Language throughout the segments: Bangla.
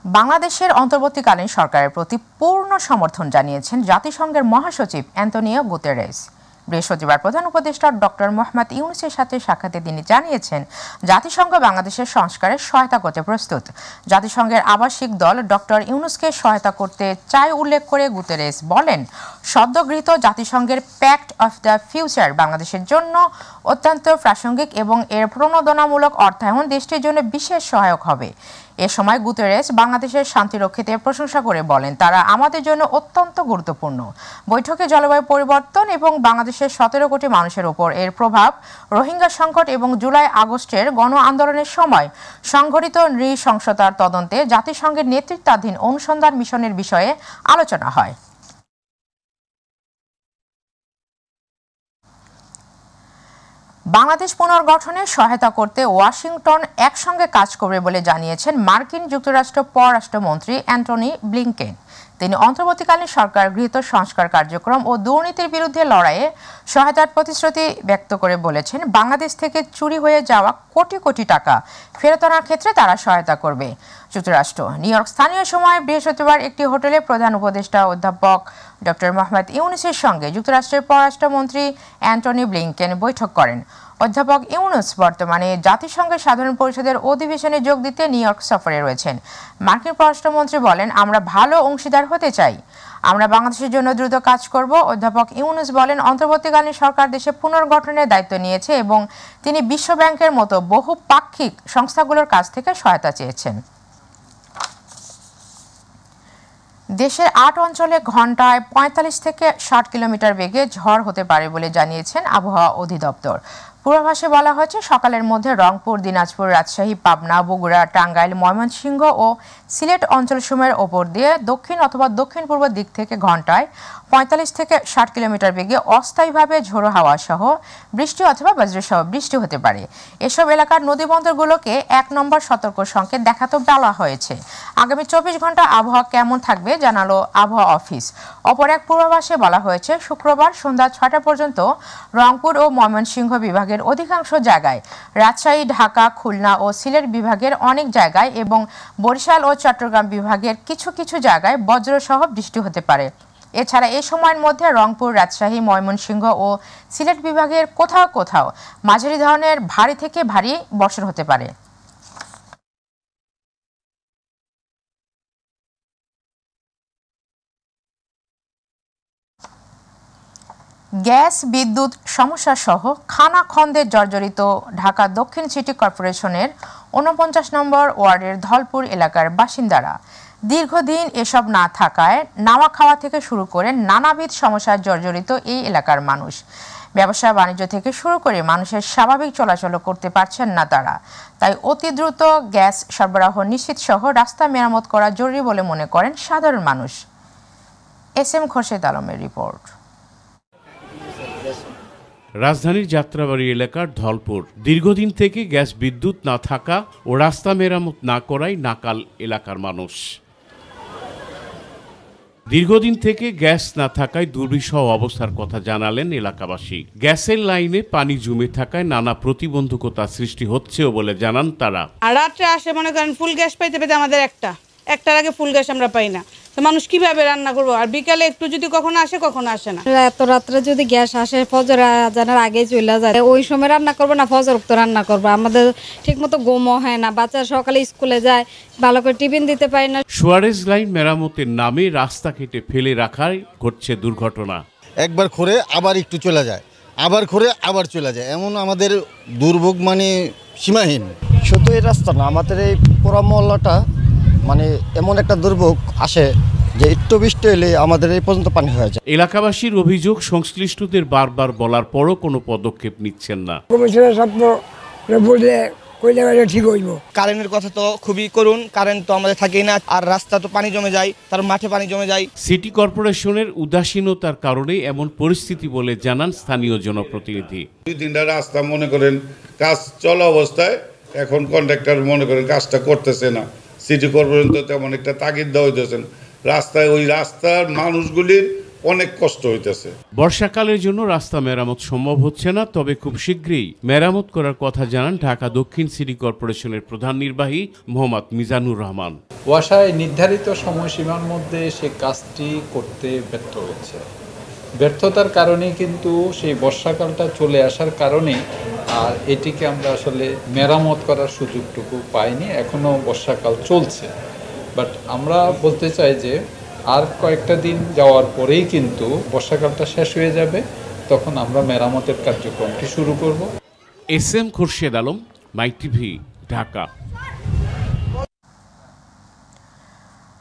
বাংলাদেশের অন্তর্বর্তীকালীন সরকারের প্রতি পূর্ণ সমর্থন জানিয়েছেন জাতিসংঘের মহাসচিব অ্যান্টোনিও গুতেরেস। বৃহস্পতিবার প্রধান উপদেষ্টা ডক্টর মোহাম্মদ ইউনূসের সাথে সাক্ষাতে তিনি জানিয়েছেন, জাতিসংঘ বাংলাদেশের সংস্কারে সহায়তা করতে প্রস্তুত। জাতিসংঘের আবাসিক দল ডক্টর ইউনূসকে সহায়তা করতে চায় উল্লেখ করে গুতেরেস বলেন, সদ্যগৃহীত জাতিসংঘের প্যাক্ট অফ দ্য ফিউচার বাংলাদেশের জন্য অত্যন্ত প্রাসঙ্গিক এবং এর প্রণোদনামূলক অর্থায়ন দেশটির জন্য বিশেষ সহায়ক হবে। এ সময় গুতেরেস বাংলাদেশের শান্তিরক্ষীতে প্রশংসা করে বলেন, তারা আমাদের জন্য অত্যন্ত গুরুত্বপূর্ণ। বৈঠকে জলবায়ু পরিবর্তন এবং বাংলাদেশের 17 কোটি মানুষের উপর এর প্রভাব, রোহিঙ্গা সংকট এবং জুলাই আগস্টের গণ আন্দোলনের সময় সংঘটিত নৃশংসতার তদন্তে জাতিসংঘের নেতৃত্বাধীন অনুসন্ধান মিশনের বিষয়ে আলোচনা হয়। বাংলাদেশ পুনর্গঠনে সহায়তা করতে ওয়াশিংটন একসঙ্গে কাজ করবে বলে জানিয়েছেন মার্কিন যুক্তরাষ্ট্র পররাষ্ট্রমন্ত্রী অ্যান্টনি ব্লিংকেন। তিনি অন্তর্বর্তীকালীন সরকার গৃহীত সংস্কার কার্যক্রম ও দুর্নীতির বিরুদ্ধে লড়াইয়ে সহায়তার প্রতিশ্রুতি ব্যক্ত করে বলেছেন, বাংলাদেশ থেকে চুরি হয়ে যাওয়া কোটি কোটি টাকা ফেরত আনার ক্ষেত্রে তারা সহায়তা করবে। যুক্তরাষ্ট্র নিউ ইয়র্ক স্থানীয় সময় বৃহস্পতিবার একটি হোটেলে প্রধান উপদেষ্টা অধ্যাপক ডক্টর মোহাম্মদ ইউনূসের সঙ্গে যুক্তরাষ্ট্রের পররাষ্ট্রমন্ত্রী অ্যান্টনি ব্লিংকেন বৈঠক করেন। অধ্যাপক ইউনূস বর্তমানে জাতিসংঘের সাধারণ পরিষদের অধিবেশনে যোগ দিতে নিউ ইয়র্ক সফরে রয়েছেন। মার্কিন পররাষ্ট্রমন্ত্রী বলেন, আমরা ভালো অংশীদার হতে চাই, আমরা বাংলাদেশের জন্য দ্রুত কাজ করব। অধ্যাপক ইউনূস বলেন, অন্তর্বর্তীকালীন সরকার দেশে পুনর্গঠনের দায়িত্ব নিয়েছে এবং তিনি বিশ্ব ব্যাংকের মতো বহুপাক্ষিক সংস্থাগুলোর কাছ থেকে সহায়তা চেয়েছেন। দেশের 8 অঞ্চলে ঘন্টায় 45 থেকে 60 কিলোমিটার বেগে ঝড় হতে পারে বলে জানিয়েছেন আবহাওয়া অধিদপ্তর। পূর্বাভাসে বলা হয়েছে, সকালের মধ্যে রংপুর, দিনাজপুর, রাজশাহী, পাবনা, বগুড়া, টাঙ্গাইল, ময়মনসিংহ ও সিলেট অঞ্চলসমূহের ওপর দিয়ে দক্ষিণ অথবা দক্ষিণ পূর্ব দিক থেকে ঘন্টায় 45 থেকে 60 কিলোমিটার বেগে অস্থায়ীভাবে ঝোড়ো হাওয়া সহ বৃষ্টি অথবা বজ্রসহ বৃষ্টি হতে পারে। এসব এলাকার নদীবন্দরগুলোকে 1 নম্বর সতর্ক সংকেত দেখাতে বলা হয়েছে। আগামী 24 ঘন্টা আবহাওয়া কেমন থাকবে জানালো আবহাওয়া অফিস। অপর এক পূর্বাভাসে বলা হয়েছে, শুক্রবার সন্ধ্যা 6টা পর্যন্ত রংপুর ও ময়মনসিংহ বিভাগের অধিকাংশ জায়গায়, রাজশাহী, ঢাকা, খুলনা ও সিলেট বিভাগের অনেক জায়গায় এবং বরিশাল ও চট্টগ্রাম বিভাগের কিছু কিছু জায়গায় বজ্রসহ বৃষ্টি হতে পারে। এছাড়া এই সময়ের মধ্যে রংপুর, রাজশাহী, ময়মনসিংহ ও সিলেট বিভাগের কোথাও কোথাও মাঝারি ধরনের ভারী থেকে ভারী বর্ষণ হতে পারে। গ্যাস, বিদ্যুৎ সমস্যা সহ খানাখন্দে জর্জরিত ঢাকা দক্ষিণ সিটি কর্পোরেশনের 49 নম্বর ওয়ার্ডের ধলপুর এলাকার বাসিন্দারা দীর্ঘদিন এসব না থাকায় নাওয়া খাওয়া থেকে শুরু করে নানাবিধ সমস্যায় জর্জরিত এই এলাকার মানুষ। ব্যবসা বাণিজ্য থেকে শুরু করে মানুষের স্বাভাবিক চলাচল করতে পারছেন না তারা। তাই অতি দ্রুত গ্যাস সরবরাহ নিশ্চিত সহ রাস্তা মেরামত করা জরুরি বলে মনে করেন সাধারণ মানুষ। এস.এম. খোরশেদ আলমের রিপোর্ট। রাজধানীর যাত্রাবাড়ি এলাকার ধলপুর দীর্ঘদিন থেকে গ্যাস, বিদ্যুৎ না থাকা ও রাস্তা মেরামত না করায় নাকাল এলাকার মানুষ। দীর্ঘদিন থেকে গ্যাস না থাকায় দুর্বিষহ অবস্থার কথা জানালেন এলাকাবাসী। গ্যাসের লাইনে পানি জমে থাকায় নানা প্রতিবন্ধকতা সৃষ্টি হচ্ছেও বলে জানান তারা। আর রাত্রে আসে মনে করেন ফুল গ্যাস পাইতে পেতে আমাদের একটার আগে ফুল গ্যাস আমরা পাই না, তো মানুষ কিভাবে রান্না করবো? আর বিকালে একটু যদি কখনো আসে কখনো আসে না। এত রাত্রে যদি গ্যাস আসে ফজর আজানের আগে চলে যায়, ওই সময় রান্না করবো না ফজর তো রান্না করবো। আমাদের ঠিক মতো ঘুমও হয় না, বাচ্চা সকালে স্কুলে যায়, ভালো করে টিফিন দিতে পারি না। সুয়ারেজ লাইন মেরামতের নামে রাস্তা কেটে ফেলে রাখায় ঘটছে দুর্ঘটনা। একবার করে আবার একটু চলে যায়, আবার করে আবার চলে যায়, এমন আমাদের দুর্ভোগ মানে সীমাহীন। শুধু এই রাস্তা না, আমাদের এই পুরা মহল্লাটা মানে এমন একটা দুর্ভোগ আসে যে একটু বৃষ্টি হলে আমাদের এই পর্যন্ত পানি হয়ে যায়। এলাকাবাসীর অভিযোগ, সংশ্লিষ্টদের বারবার বলার পরও কোনো পদক্ষেপ নিচ্ছেন না। ঠিক হইব। কারেন্টের কথা তো খুবই করুন, কারেন্ট তো আমাদের থাকেই না, আর রাস্তা তো পানি জমে যায়, তার মাঠে পানি জমে যায়। সিটি কর্পোরেশনের উদাসীনতার কারণে এমন পরিস্থিতি বলে জানান স্থানীয় জনপ্রতিনিধি। 2-3টা রাস্তা মনে করেন কাজ চলা অবস্থায়, এখন কন্ট্রাক্টর মনে করেন কাজটা করতেছে না, সিটি কর্পোরেশন তো তেমন একটা তাগিদ দেওয়া হইতেছে না। রাস্তায় ওই রাস্তার মানুষগুলির অনেক কষ্ট হইতেছে। বর্ষাকালের জন্য রাস্তা মেরামত সম্ভব হচ্ছে না, তবে খুব শীঘ্রই মেরামত করার কথা জানান ঢাকা দক্ষিণ সিটি কর্পোরেশনের প্রধান নির্বাহী মোহাম্মদ মিজানুর রহমান। ওয়াসায় নির্ধারিত সময়সীমার মধ্যে সে কাজটি করতে ব্যর্থ হচ্ছে। ব্যর্থতার কারণে কিন্তু সেই বর্ষাকালটা চলে আসার কারণে আর এটিকে আমরা আসলে মেরামত করার সুযোগটুকু পাইনি। এখনও বর্ষাকাল চলছে, বাট আমরা বলতে চাই যে আর কয়েকটা দিন যাওয়ার পরেই কিন্তু বর্ষাকালটা শেষ হয়ে যাবে, তখন আমরা মেরামতের কার্যক্রমটি শুরু করব। SM Khurshed Alam, my TV, Dhaka.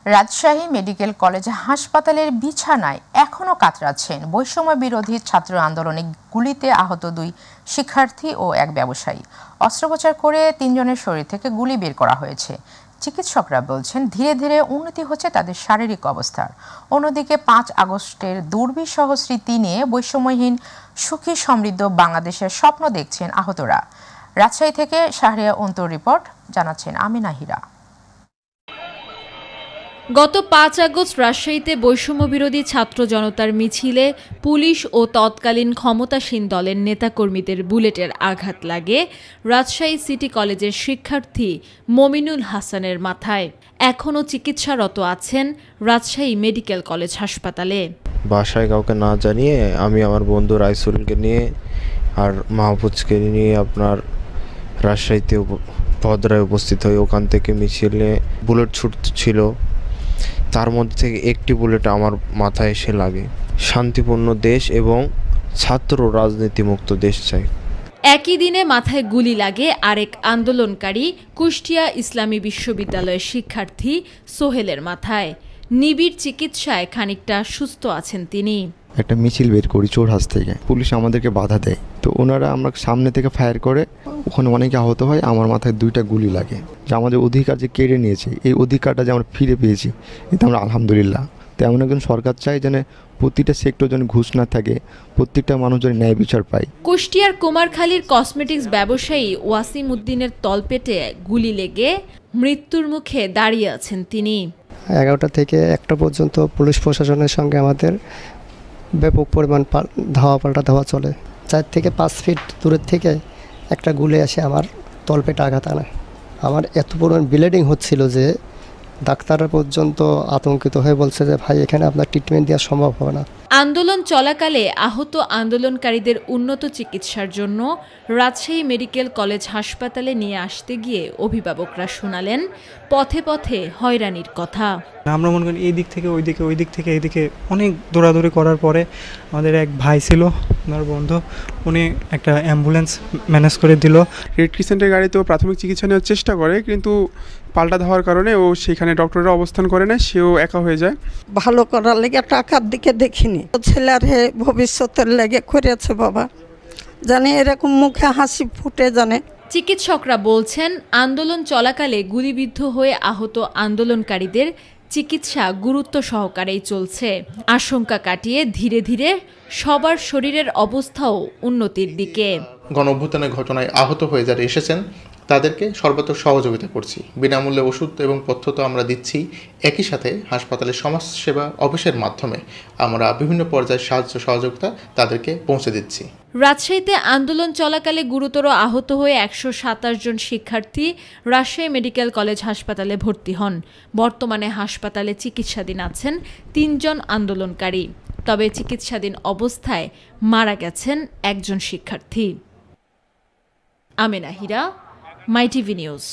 Rajshahi medical college হাসপাতালের বিছানায় এখনও কাতরাচ্ছেন বৈষম্য বিরোধী ছাত্র আন্দোলনে গুলিতে আহত 2 শিক্ষার্থী ও এক ব্যবসায়ী। অস্ত্রোপচার করে 3 জনের শরীর থেকে গুলি বের করা হয়েছে। চিকিৎসকরা বলছেন ধীরে ধীরে উন্নতি হচ্ছে তাদের শারীরিক অবস্থার। অন্যদিকে 5 আগস্টের দুর্বিষহ স্মৃতি নিয়ে বৈষম্যহীন সুখী সমৃদ্ধ বাংলাদেশের স্বপ্ন দেখছেন আহতরা। রাজশাহী থেকে শাহরিয়া অন্তর রিপোর্ট, জানাচ্ছেন আমিনা হীরা। গত 5 আগস্ট রাজশাহীতে বৈষম্য বিরোধী ছাত্র জনতার মিছিলে পুলিশ ও তৎকালীন ক্ষমতাসীন দলের নেতাকর্মীদের বুলেটের আঘাত লাগে রাজশাহী সিটি কলেজের শিক্ষার্থী মমিনুল হাসানের মাথায়। এখনও চিকিৎসারত আছেন রাজশাহী মেডিকেল কলেজ হাসপাতালে। বাসায় কাউকে না জানিয়ে আমি আমার বন্ধু রাইসুলকে নিয়ে আর মাহফুজকে নিয়ে আপনার রাজশাহীতে ভদ্রায় উপস্থিত হই। ওখান থেকে মিছিলে বুলেট ছুটছিল, তার মধ্যে থেকে একটি বুলেট আমার মাথায় এসে লাগে। শান্তিপূর্ণ দেশ এবং ছাত্র রাজনীতিমুক্ত দেশ চাই। একই দিনে মাথায় গুলি লাগে আরেক আন্দোলনকারী কুষ্টিয়া ইসলামী বিশ্ববিদ্যালয়ের শিক্ষার্থী সোহেলের মাথায়। নিবিড় চিকিৎসায় খানিকটা সুস্থ আছেন তিনি। একটা মিছিল বের করি চোরহাস থেকে, পুলিশ আমাদেরকে বাধা দেয়, তো ওনারা আমরা সামনে থেকে ফায়ার করে, ওখানে অনেকে আহত হয়। আমার মাথায় 2টা গুলি লাগে। যে আমাদের অধিকার যে কেড়ে নিয়েছে, এই অধিকারটা যে আমরা ফিরে পেয়েছি, এতে আমরা আলহামদুলিল্লাহ। তো এমন একজন সরকার চাই যেন প্রতিটা সেক্টর যেন ঘুষ না থাকে, প্রত্যেকটা মানুষ যেন ন্যায় বিচার পায়। কুষ্টিয়ার কুমারখালীর কসমেটিক্স ব্যবসায়ী ওয়াসিম উদ্দিনের তলপেটে গুলি লেগে মৃত্যুর মুখে দাঁড়িয়ে আছেন তিনি। 11টা থেকে 1টা পর্যন্ত পুলিশ প্রশাসনের সঙ্গে আমাদের ব্যাপক পরিমাণ ধাওয়া পাল্টা ধাওয়া চলে। 4 থেকে 5 ফিট দূরের থেকে একটা গুলি এসে আমার তলপেটে আঘাত আনে। আমার এত পরিমাণ ব্লিডিং হচ্ছিল যে ডাক্তাররা পর্যন্ত আতঙ্কিত হয়ে বলছে যে ভাই এখানে আপনার ট্রিটমেন্ট দেওয়া সম্ভব হবে না। আন্দোলন চলাকালে আহত আন্দোলনকারীদের উন্নত চিকিৎসার জন্য রাজশাহী মেডিকেল কলেজ হাসপাতালে নিয়ে আসতে গিয়ে অভিভাবকরা শোনালেন পথে পথে হয়রানির কথা। আমরা মনে করি এই দিক থেকে ওই দিকে, ওই দিক থেকে এইদিকে অনেক দৌড়াদৌড়ি করার পরে আমাদের এক ভাই ছিল, ওনার বন্ধু, উনি একটা অ্যাম্বুলেন্স ম্যানেজ করে দিল। রেড ক্রিসেন্টের গাড়িতেও প্রাথমিক চিকিৎসা নেওয়ার চেষ্টা করে, কিন্তু পাল্টা ধাওয়ার কারণে ও সেখানে ডক্টররা অবস্থান করে না, সেও একা হয়ে যায়। ভালো করার লেগে টাকার দিকে দেখিনি, ছেলের ভবিষ্যতের লেগে করেছে বাবা, জানে এরকম মুখে হাসি ফুটে জানে। চিকিৎসকরা বলছেন আন্দোলন চলাকালে গুলিবিদ্ধ হয়ে আহত আন্দোলনকারীদের চিকিৎসা গুরুত্ব সহকারেই চলছে। আশঙ্কা কাটিয়ে ধীরে ধীরে সবার শরীরের অবস্থাও উন্নতির দিকে। গণঅভ্যুত্থানের ঘটনায় আহত হয়ে যারা এসেছেন তাদেরকে সর্বাত্মক সহযোগিতা করছি। বিনামূল্যে ওষুধ এবং পথ্য তো আমরা দিচ্ছি। একই সাথে হাসপাতালের সমাজসেবা অফিসের মাধ্যমে আমরা বিভিন্ন পর্যায়ে সাহায্য সহযোগিতা তাদেরকে পৌঁছে দিচ্ছি। রাজশাহীতে আন্দোলন চলাকালে গুরুতর আহত হয়ে 127 জন শিক্ষার্থী রাজশাহী মেডিকেল কলেজ হাসপাতালে ভর্তি হন। বর্তমানে হাসপাতালে চিকিৎসাধীন আছেন 3 জন আন্দোলনকারী। তবে চিকিৎসাধীন অবস্থায় মারা গেছেন একজন শিক্ষার্থী। আমিনা হীরা, মাই টিভি নিউজ।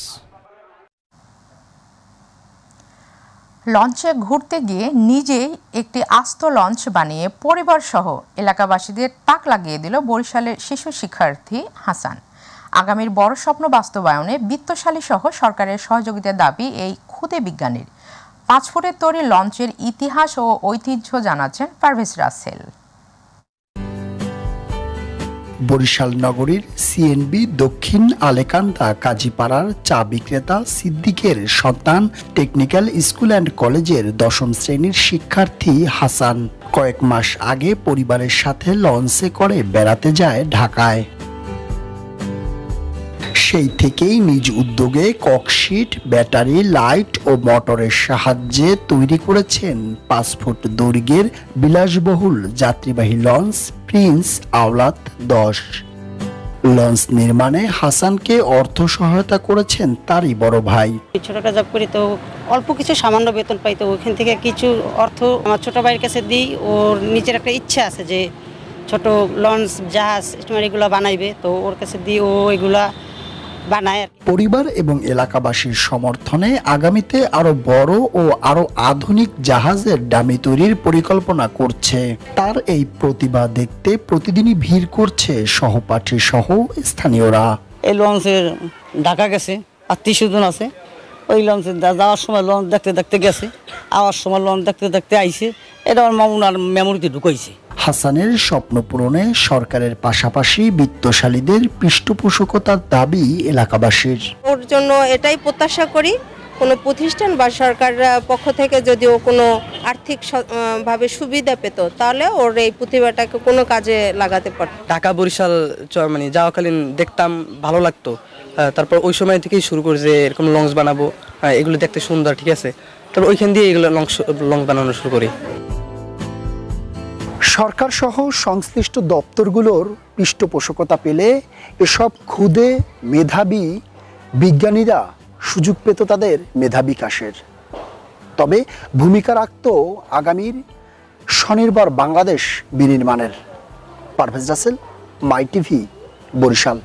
লঞ্চে ঘুরতে গিয়ে নিজেই একটি আস্ত লঞ্চ বানিয়ে পরিবার সহ এলাকাবাসীদের তাক লাগিয়ে দিল বরিশালের শিশু শিক্ষার্থী হাসান। আগামীর বড় স্বপ্ন বাস্তবায়নে বিত্তশালী সহ সরকারের সহযোগিতার দাবি এই ক্ষুদে বিজ্ঞানীর। 5 ফুটের তৈরি লঞ্চের ইতিহাস ও ঐতিহ্য জানাচ্ছেন পারভেজ রাসেল। বরিশাল নগরীর সিএনবি দক্ষিণ আলেকান্দা কাজীপাড়ার চা বিক্রেতা সিদ্দিকের সন্তান টেকনিক্যাল স্কুল অ্যান্ড কলেজের 10ম শ্রেণীর শিক্ষার্থী হাসান কয়েক মাস আগে পরিবারের সাথে লঞ্চে করে বেড়াতে যায় ঢাকায়। সেই থেকেই নিজ উদ্যোগে ককশিট, ব্যাটারি, লাইট ও মোটরের সাহায্যে তৈরি করেছেন 5 ফুট দৈর্ঘ্যের বিলাসবহুল যাত্রীবাহী লঞ্চ প্রিন্স আওলাদ 10। লঞ্চ নির্মাণে হাসানকে অর্থ সহায়তা করেছেন তারই বড় ভাই। ছোট একটা জব করি তো অল্প কিছু সামান্য বেতন পাই, তো ওইখান থেকে কিছু অর্থ আমার ছোট ভাইয়ের কাছে দিই। ওর নিজের একটা ইচ্ছা আছে যে ছোট লঞ্চ, জাহাজ, স্টিমার এগুলো বানাইবে, তো ওর কাছে দিই, ও এগুলা বানায়। পরিবার এবং এলাকাবাসীর সমর্থনে আগামীতে আরো বড় ও আরো আধুনিক জাহাজের ডামি তৈরির পরিকল্পনা করছে। তার এই প্রতিভা দেখতে প্রতিদিনই ভিড় করছে সহপাঠী সহ স্থানীয়রা। এই লঞ্চের ঢাকা গেছে, আত্মীয় স্বজন আছে, ওই লঞ্চে যাওয়ার সময় লঞ্চ দেখতে দেখতে গেছে, আওয়ার সময় লঞ্চ দেখতে দেখতে আইছে। এটা আমার মামুনার মেমোরিতে ঢুকাইছে। হাসানের স্বপ্ন পূরণে সরকারের পাশাপাশি বিত্তশালীদের পৃষ্ঠপোষকতার দাবি এলাকাবাসীর। ওর জন্য এটাই প্রত্যাশা করি, কোনো প্রতিষ্ঠান বা সরকার পক্ষ থেকে যদিও কোনো আর্থিক ভাবে সুবিধা পেত, তাহলে ওর এই প্রতিভাটাকে কোনো কাজে লাগাতে পারত। ঢাকা বরিশাল মানে যাওয়াকালীন দেখতাম, ভালো লাগতো। তারপর ওই সময় থেকেই শুরু করে যে এরকম লঞ্চ বানাবো, এগুলো দেখতে সুন্দর, ঠিক আছে। তারপর ওইখান দিয়ে এগুলো লঞ্চ বানানো শুরু করি। সরকার সহ সংশ্লিষ্ট দপ্তরগুলোর পৃষ্ঠপোষকতা পেলে এসব ক্ষুদে মেধাবী বিজ্ঞানীরা সুযোগ পেত তাদের মেধা বিকাশের। তবে ভূমিকা রাখত আগামীর স্বনির্ভর বাংলাদেশ বিনির্মাণের। পারভেজ রাসেল, মাই টিভি, বরিশাল।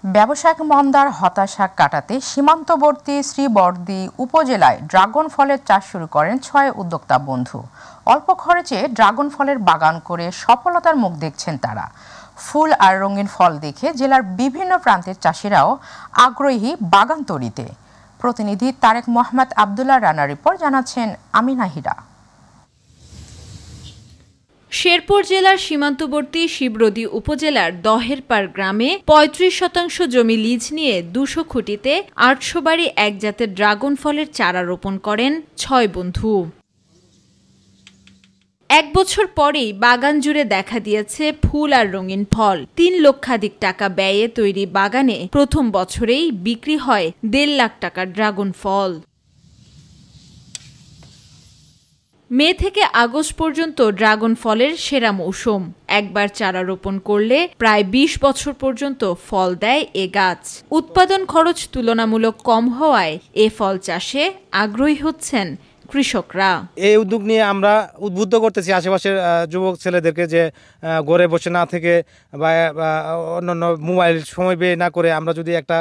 ব্যবসায়িক মন্দার হতাশা কাটাতে সীমান্তবর্তী শ্রীবরদী উপজেলায় ড্রাগন ফলের চাষ শুরু করেন 6 উদ্যোক্তা বন্ধু। অল্প খরচে ড্রাগন ফলের বাগান করে সফলতার মুখ দেখছেন তারা। ফুল আর রঙিন ফল দেখে জেলার বিভিন্ন প্রান্তের চাষিরাও আগ্রহী বাগান তৈরিতে। প্রতিনিধি তারেক মোহাম্মদ আব্দুল্লাহ রানার রিপোর্ট, জানাচ্ছেন আমিনা হীরা। শেরপুর জেলার সীমান্তবর্তী শিবরদী উপজেলার দহেরপাড় গ্রামে 35% জমি লিজ নিয়ে 200 খুঁটিতে 800 বাড়ি এক জাতের ড্রাগন ফলের চারা রোপণ করেন 6 বন্ধু। 1 বছর পরেই বাগান জুড়ে দেখা দিয়েছে ফুল আর রঙিন ফল। 3 লক্ষাধিক টাকা ব্যয়ে তৈরি বাগানে প্রথম বছরেই বিক্রি হয় 1.5 লাখ টাকার ড্রাগন ফল। মে থেকে আগস্ট পর্যন্ত ড্রাগন ফলের সেরা মৌসুম। একবার চারা রোপণ করলে প্রায় 20 বছর পর্যন্ত ফল দেয় এ গাছ। উৎপাদন খরচ তুলনামূলক কম হওয়ায় এ ফল চাষে আগ্রহী হচ্ছেন কৃষকরা। এই উদ্যোগ নিয়ে আমরা উদ্বুদ্ধ করতেছি আশেপাশের যুবক ছেলেদেরকে যে ঘরে বসে না থেকে বা অন্যান্য মোবাইল সময় ব্যয় না করে আমরা যদি একটা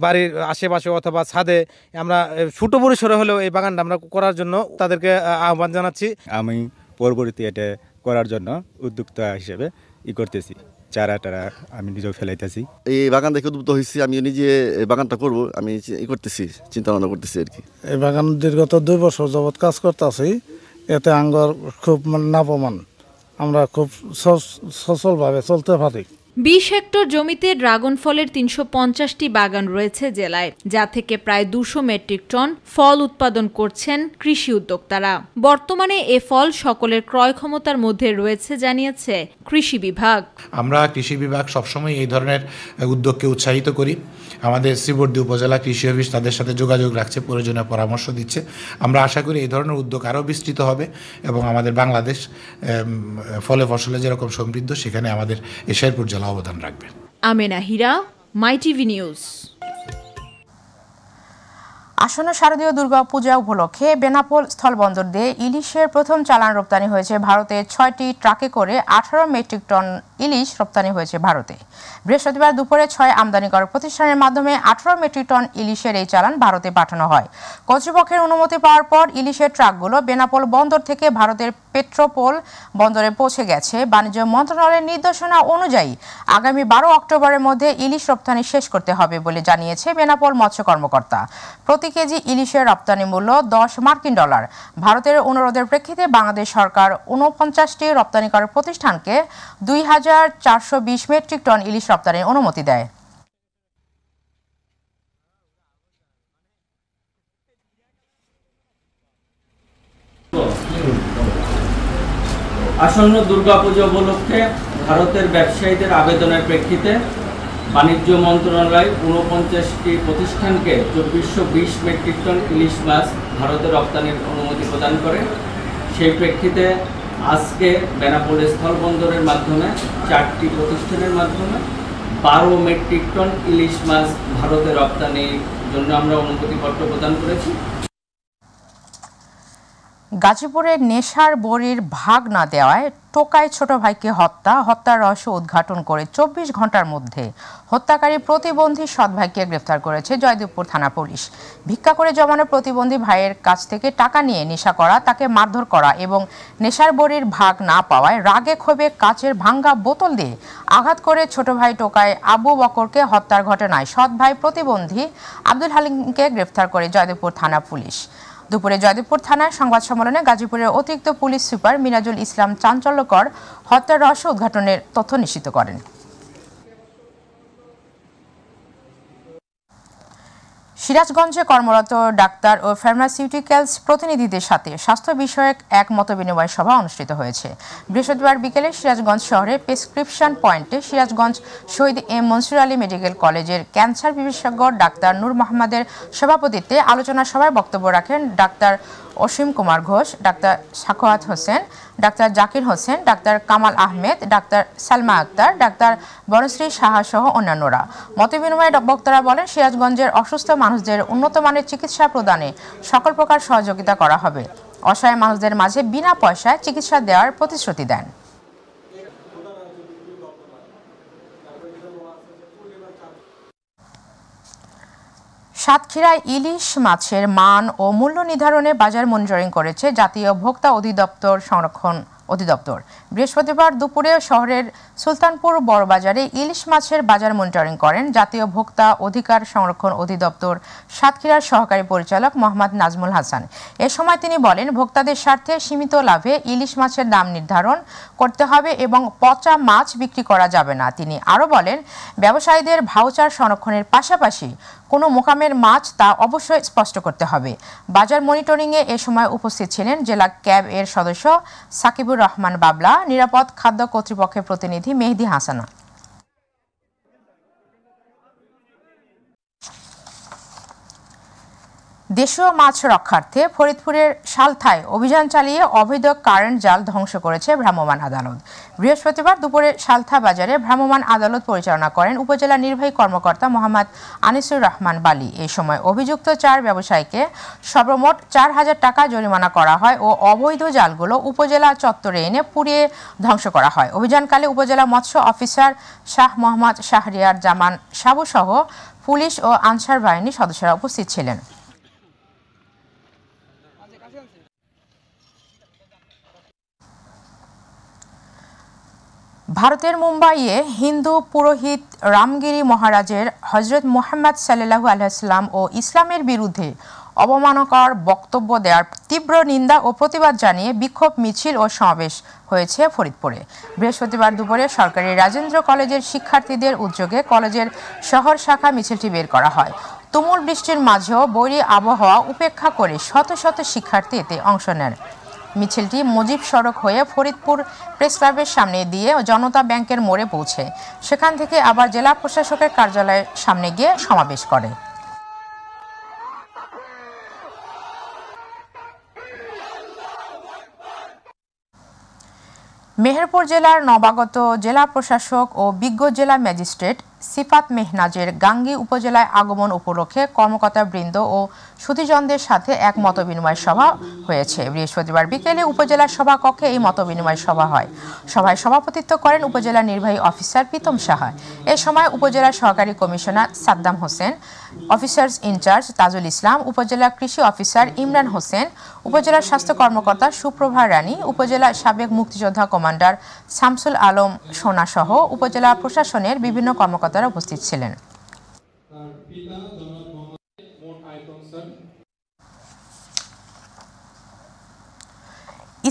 বাড়ির আশেপাশে অথবা ছাদে আমরা ছোট পরিসরে হলেও এই বাগানটা আমরা করার জন্য তাদেরকে আহ্বান জানাচ্ছি। আমি পরবর্তী এটা করার জন্য উদ্যোক্তা হিসেবে করতেছি। চারা টারা আমি নিজেও ফেলাইতেছি। এই বাগান দেখে উদ্বুদ্ধ হয়েছি, আমি নিজে এই বাগানটা করব, আমি করতেছি, চিন্তা ভাবনা করতেছি আর কি। এই বাগান দীর্ঘত 2 বছর যাবৎ কাজ করতেছি, এতে আঙ্গর খুব নাপমান, আমরা খুব সচলভাবে চলতে পারি। 20 হেক্টর জমিতে ড্রাগন ফলের 350টি বাগান রয়েছে জেলায়, যা থেকে প্রায় 200 মেট্রিক টন ফল উৎপাদন করছেন কৃষি উদ্যোক্তারা। বর্তমানে এ ফল সকলের ক্রয় ক্ষমতার মধ্যে রয়েছে জানিয়েছে কৃষি বিভাগ। আমরা কৃষি বিভাগ সবসময় এই ধরনের উদ্যোগকে উৎসাহিত করি। আমাদের শ্রীবরদী উপজেলা কৃষি অফিস তাদের সাথে যোগাযোগ রাখছে, প্রয়োজনীয় পরামর্শ দিচ্ছে। আমরা আশা করি এই ধরনের উদ্যোগ আরও বিস্তৃত হবে এবং আমাদের বাংলাদেশ ফলে ফসলে যেরকম সমৃদ্ধ, সেখানে আমাদের এই শেরপুর জেলা অবদান রাখবে। আমিনা হীরা, মাই টিভি নিউজ। আসন্ন শারদীয় দুর্গাপূজা উপলক্ষে বেনাপোল স্থলবন্দর দিয়ে ইলিশের প্রথম চালান রপ্তানি হয়েছে ভারতে। 6টি ট্রাকে করে 18 মেট্রিক টন ইলিশ রপ্তানি হয়েছে ভারতে। বৃহস্পতিবার দুপুরে 6 আমদানিকারক প্রতিষ্ঠানের মাধ্যমে 18 মেট্রিক টন ইলিশের এই চালান ভারতে পাঠানো হয়। কর্তৃপক্ষের অনুমতি পাওয়ার পর ইলিশের ট্রাকগুলো বেনাপোল বন্দর থেকে ভারতের পেট্রোপোল বন্দরে পৌঁছে গেছে। বাণিজ্য মন্ত্রণালয়ের নির্দেশনা অনুযায়ী আগামী 12 অক্টোবরের মধ্যে ইলিশ রপ্তানি শেষ করতে হবে বলে জানিয়েছে বেনাপোল মৎস্য কর্মকর্তা। প্রতি কেজি ইলিশের রপ্তানি মূল্য $10। ভারতের অনুরোধের প্রেক্ষিতে বাংলাদেশ সরকার 49টি রপ্তানিকারক প্রতিষ্ঠানকে 2420 মেট্রিক টন ইলিশ রপ্তানির অনুমতি দেয়। আসন্ন দুর্গাপূজা উপলক্ষে ভারতের ব্যবসায়ীদের আবেদনের প্রেক্ষিতে বাণিজ্য মন্ত্রণালয় 49টি প্রতিষ্ঠানকে 2420 মেট্রিক টন ইলিশ মাছ ভারতে রপ্তানির অনুমতি প্রদান করে। সেই প্রেক্ষিতে আজকে বেনাপোল স্থলবন্দরের মাধ্যমে 4টি প্রতিষ্ঠানের মাধ্যমে 12 মেট্রিক টন ইলিশ মাছ ভারতে রপ্তানির জন্য আমরা অনুমতিপত্র প্রদান করেছি। গাজীপুরে নেশার বড়ির ভাগ না দেওয়ায় টোকায় ছোট ভাইকে হত্যার রহস্য উদ্ঘাটন করে 24 ঘন্টার মধ্যে হত্যাকারী প্রতিবন্ধী সৎ ভাইকে গ্রেফতার করেছে জয়দেবপুর থানা পুলিশ। ভিক্ষা করে জমানো প্রতিবন্ধী ভাইয়ের কাছ থেকে টাকা নিয়ে নেশা করা, তাকে মারধর করা এবং নেশার বড়ির ভাগ না পাওয়ায় রাগে ক্ষোভে কাচের ভাঙ্গা বোতল দিয়ে আঘাত করে ছোট ভাই টোকায় আবু বকরকে হত্যার ঘটনায় সৎ ভাই প্রতিবন্ধী আব্দুল হালিমকে গ্রেফতার করে জয়দেবপুর থানা পুলিশ। দুপুরে জয়দেবপুর থানায় সংবাদ সম্মেলনে গাজীপুরের অতিরিক্ত পুলিশ সুপার মিরাজুল ইসলাম চাঞ্চল্যকর হত্যার রহস্য উদ্ঘাটনের তথ্য নিশ্চিত করেন। সিরাজগঞ্জে কর্মরত ডাক্তার ও ফার্মাসিউটিক্যালস প্রতিনিধিদের সাথে স্বাস্থ্য বিষয়ক এক মতবিনিময় সভা অনুষ্ঠিত হয়েছে। বৃহস্পতিবার বিকেলে সিরাজগঞ্জ শহরে প্রেসক্রিপশন পয়েন্টে সিরাজগঞ্জ শহীদ এম মনসুর আলী মেডিকেল কলেজের ক্যান্সার বিশেষজ্ঞ ডাক্তার নূর মোহাম্মদের সভাপতিত্বে আলোচনা সভায় বক্তব্য রাখেন doctor Asim Kumar Ghosh, doctor Sakhawat Hossain, doctor Zakir Hossain, doctor Kamal Ahmed, doctor Salma Akter, doctor Banashree Saha সহ অন্যান্যরা। মতবিনিময়ে বক্তারা বলেন, সিরাজগঞ্জের অসুস্থ মানুষদের উন্নত মানের চিকিৎসা প্রদানে সকল প্রকার সহযোগিতা করা হবে। অসহায় মানুষদের মাঝে বিনা পয়সায় চিকিৎসা দেওয়ার প্রতিশ্রুতি দেন। সাতক্ষীরায় ইলিশ মাছের মান ও মূল্য নির্ধারণে বাজার মনিটরিং করেছে জাতীয় ভোক্তা অধিদপ্তর। বৃহস্পতিবার দুপুরে শহরের সুলতানপুর বড়বাজারে ইলিশ মাছের বাজার মনিটরিং করেন জাতীয় ভোক্তা অধিকার সংরক্ষণ অধিদপ্তর সাতক্ষীরার সহকারী পরিচালক মোহাম্মদ নাজমুল হাসান। এ সময় তিনি বলেন, ভোক্তাদের স্বার্থে সীমিত লাভে ইলিশ মাছের দাম নির্ধারণ করতে হবে এবং পচা মাছ বিক্রি করা যাবে না। তিনি আরও বলেন, ব্যবসায়ীদের ভাউচার সংরক্ষণের পাশাপাশি কোনো মোকামের মাছ তা অবশ্যই স্পষ্ট করতে হবে। বাজার মনিটরিংয়ে এ সময় উপস্থিত ছিলেন জেলা ক্যাব এর সদস্য সাকিবুর রহমান বাবলা, নিরাপদ খাদ্য কর্তৃপক্ষের প্রতিনিধি মেহেদি হাসানা। দেশীয় মাছ রক্ষার্থে ফরিদপুরের সালথায় অভিযান চালিয়ে অবৈধ কারেন্ট জাল ধ্বংস করেছে ভ্রাম্যমাণ আদালত। বৃহস্পতিবার দুপুরে সালথা বাজারে ভ্রাম্যমাণ আদালত পরিচালনা করেন উপজেলা নির্বাহী কর্মকর্তা মোহাম্মদ আনিসুর রহমান বালি। এই সময় অভিযুক্ত 4 ব্যবসায়ীকে সর্বমোট 4000 টাকা জরিমানা করা হয় ও অবৈধ জালগুলো উপজেলা চত্বরে এনে পুড়িয়ে ধ্বংস করা হয়। অভিযানকালে উপজেলা মৎস্য অফিসার শাহ মোহাম্মদ শাহরিয়ার জামান সাবু সহ পুলিশ ও আনসার বাহিনীর সদস্যরা উপস্থিত ছিলেন। ভারতের মুম্বাইয়ে হিন্দু পুরোহিত রামগিরি মহারাজের হজরত মুহাম্মদ সাল্লাল্লাহু আলাইহি ওয়াসাল্লাম ও ইসলামের বিরুদ্ধে অবমাননাকর বক্তব্য দেওয়ার তীব্র নিন্দা ও প্রতিবাদ জানিয়ে বিক্ষোভ মিছিল ও সমাবেশ হয়েছে ফরিদপুরে। বৃহস্পতিবার দুপুরে সরকারি রাজেন্দ্র কলেজের শিক্ষার্থীদের উদ্যোগে কলেজের শহর শাখা মিছিলটি বের করা হয়। তুমুল বৃষ্টির মাঝেও বৈরী আবহাওয়া উপেক্ষা করে শত শত শিক্ষার্থী এতে অংশ নেন। মিছিলটি মুজিব সড়ক হয়ে ফরিদপুর প্রেস ক্লাবের সামনে দিয়ে জনতা ব্যাংকের মোড়ে পৌঁছে সেখান থেকে আবার জেলা প্রশাসকের কার্যালয়ের সামনে গিয়ে সমাবেশ করে। মেহেরপুর জেলার নবাগত জেলা প্রশাসক ও বিজ্ঞ জেলা ম্যাজিস্ট্রেট সিফাত মেহনাজের গাঙ্গী উপজেলায় আগমন উপলক্ষে কর্মকর্তাবৃন্দ ও সুধীজনদের সাথে এক মতবিনিময় সভা হয়েছে। বৃহস্পতিবার বিকেলে উপজেলার সভাকক্ষে এই মতবিনিময় সভা হয়। সভায় সভাপতিত্ব করেন উপজেলা নির্বাহী অফিসার প্রীতম সাহা। এ সময় উপজেলা সহকারী commissioner Saddam Hossain, officers in charge Tajul Islam, upazila কৃষি অফিসার ইমরান হোসেন, উপজেলার স্বাস্থ্য কর্মকর্তা সুপ্রভা রানী, উপজেলা সাবেক মুক্তিযোদ্ধা কমান্ডার শামসুল আলম সোনা সহ উপজেলা প্রশাসনের বিভিন্ন কর্মকর্তারা উপস্থিত ছিলেন।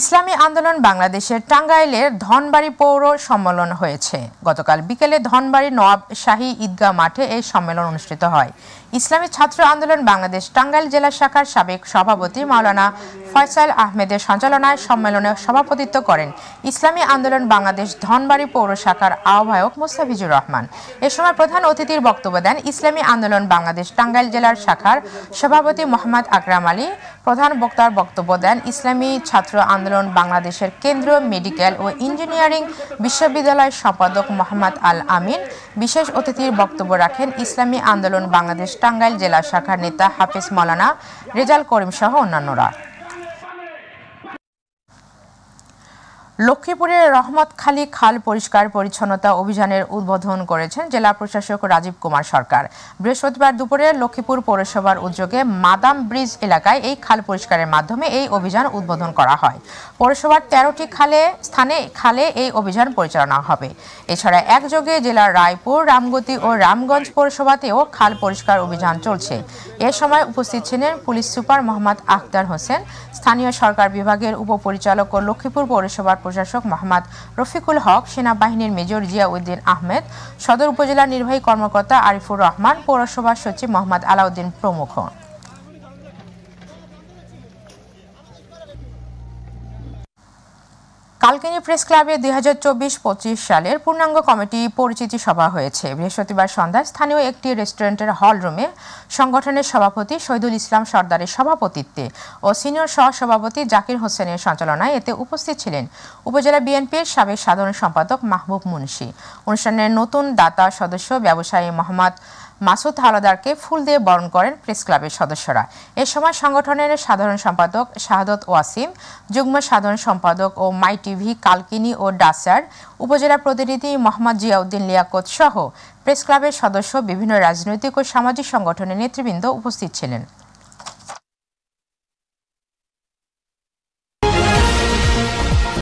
ইসলামী আন্দোলন বাংলাদেশের টাঙ্গাইলের ধনবাড়ি পৌর সম্মেলন হয়েছে। গতকাল বিকেলে ধনবাড়ি নওয়াব শাহী ঈদগাহ মাঠে এই সম্মেলন অনুষ্ঠিত হয়। ইসলামী ছাত্র আন্দোলন বাংলাদেশ টাঙ্গাইল জেলা শাখার সাবেক সভাপতি মাওলানা ফয়সাল আহমেদের সঞ্চালনায় সম্মেলনে সভাপতিত্ব করেন ইসলামী আন্দোলন বাংলাদেশ ধনবাড়ি পৌর শাখার আহ্বায়ক মোস্তাফিজুর রহমান। এ সময় প্রধান অতিথির বক্তব্য দেন ইসলামী আন্দোলন বাংলাদেশ টাঙ্গাইল জেলার শাখার সভাপতি মোহাম্মদ আকরাম আলী। প্রধান বক্তার বক্তব্য দেন ইসলামী ছাত্র আন্দোলন বাংলাদেশের কেন্দ্রীয় মেডিকেল ও ইঞ্জিনিয়ারিং বিশ্ববিদ্যালয়ের সম্পাদক মোহাম্মদ আল আমিন। বিশেষ অতিথির বক্তব্য রাখেন ইসলামী আন্দোলন বাংলাদেশ টাঙ্গাইল জেলা শাখার নেতা হাফিজ মাওলানা রেজাল করিম সহ অন্যান্যরা। লক্ষ্মীপুরের রহমতখালী খাল পরিষ্কার পরিচ্ছন্নতা অভিযানের উদ্বোধন করেছেন জেলা প্রশাসক রাজীব কুমার সরকার। বৃহস্পতিবার দুপুরে লক্ষ্মীপুর পৌরসভার উদ্যোগে মাদাম ব্রিজ এলাকায় এই খাল পরিষ্কারের মাধ্যমে এই অভিযান উদ্বোধন করা হয়। পৌরসভার ১৩টি খালে এই অভিযান পরিচালনা হবে। এছাড়া একযোগে জেলার রায়পুর, রামগতি ও রামগঞ্জ পৌরসভাতেও খাল পরিষ্কার অভিযান চলছে। এ সময় উপস্থিত ছিলেন পুলিশ সুপার মোহাম্মদ আখতার হোসেন, স্থানীয় সরকার বিভাগের উপপরিচালক ও লক্ষ্মীপুর পৌরসভার প্রশাসক মোহাম্মদ রফিকুল হক, সেনাবাহিনীর মেজর জিয়াউদ্দিন আহমেদ, সদর উপজেলা নির্বাহী কর্মকর্তা আরিফুর রহমান, পৌরসভার সচিব মোহাম্মদ আলাউদ্দিন প্রমুখ। কালকিনি প্রেস ক্লাবে ২০২৪-২৫ সালের পূর্ণাঙ্গ কমিটি পরিচিতি সভা হয়েছে। বৃহস্পতিবার সন্ধ্যায় স্থানীয় একটি রেস্টুরেন্টের হল রুমে সংগঠনের সভাপতি শহীদুল ইসলাম সর্দারের সভাপতিত্বে ও সিনিয়র সহসভাপতি জাকির হোসেনের সঞ্চালনায় এতে উপস্থিত ছিলেন উপজেলা বিএনপির সাবেক সাধারণ সম্পাদক মাহবুব মুন্সি। অনুষ্ঠানের নতুন দাতা সদস্য ব্যবসায়ী মোহাম্মদ মাসুদ হাওলাদারকে ফুল দিয়ে বরণ করেন প্রেস ক্লাবের সদস্যরা। এ সময় সংগঠনের সাধারণ সম্পাদক শাহাদত ওয়াসিম, যুগ্ম সাধারণ সম্পাদক ও মাই টিভি কালকিনি ও ডাসার উপজেলা প্রতিনিধি মোহাম্মদ জিয়াউদ্দিন লিয়াকত সহ প্রেস ক্লাবের সদস্য, বিভিন্ন রাজনৈতিক ও সামাজিক সংগঠনের নেতৃবৃন্দ উপস্থিত ছিলেন।